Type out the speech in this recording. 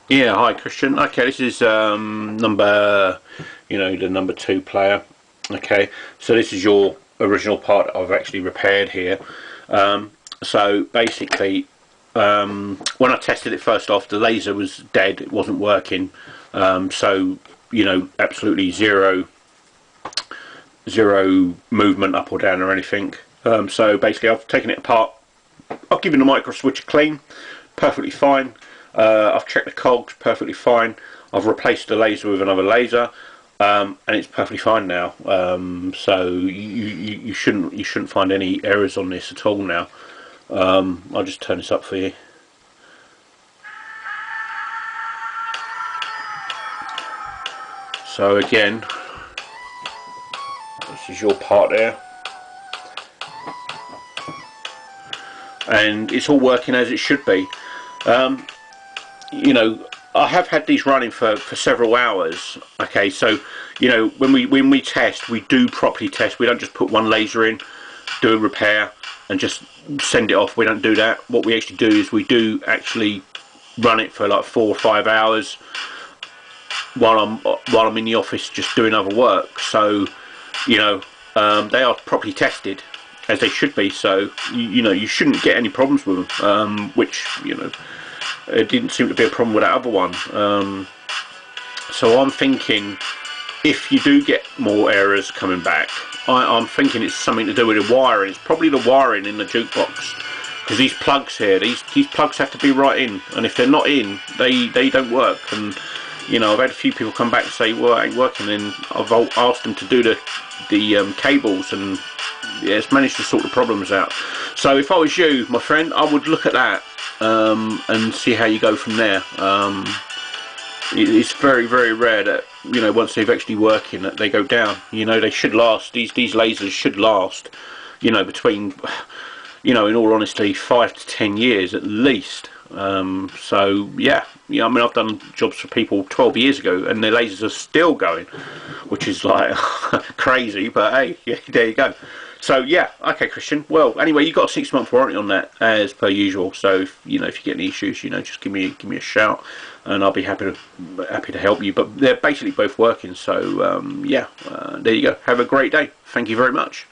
Yeah, hi Christian. Okay, this is number, the number 2 player. Okay, so this is your original part I've actually repaired here. So basically, when I tested it first off, the laser was dead. It wasn't working. So absolutely zero movement up or down or anything. So basically, I've taken it apart. I've given the micro switch a clean, perfectly fine. I've checked the cogs, perfectly fine. I've replaced the laser with another laser, and it's perfectly fine now. So you shouldn't find any errors on this at all now. I'll just turn this up for you. So again, this is your part there, and it's all working as it should be. I have had these running for several hours. Okay, so when we test, we do properly test. We don't just put one laser in, do a repair, and just send it off. We don't do that. What we actually do is we do actually run it for like 4 or 5 hours while I'm in the office just doing other work. So they are properly tested as they should be. So you shouldn't get any problems with them. Which it didn't seem to be a problem with that other one. So I'm thinking, if you do get more errors coming back, I'm thinking it's something to do with the wiring. It's probably the wiring in the jukebox, because these plugs here, these plugs have to be right in, and if they're not in, they don't work. And I've had a few people come back and say, well, it ain't working, and I've asked them to do the cables, and yeah, it's managed to sort the problems out. So if I was you, my friend, I would look at that and see how you go from there. It's very, very rare that once they've actually working, that they go down. They should last. These lasers should last. Between in all honesty, 5 to 10 years at least. So yeah, I mean, I've done jobs for people 12 years ago, and their lasers are still going, which is like crazy. But hey, yeah, there you go. So yeah, okay, Christian. Well, anyway, you got a 6-month warranty on that as per usual. So if you get any issues, just give me a shout, and I'll be happy to help you. But they're basically both working. So yeah, there you go. Have a great day. Thank you very much.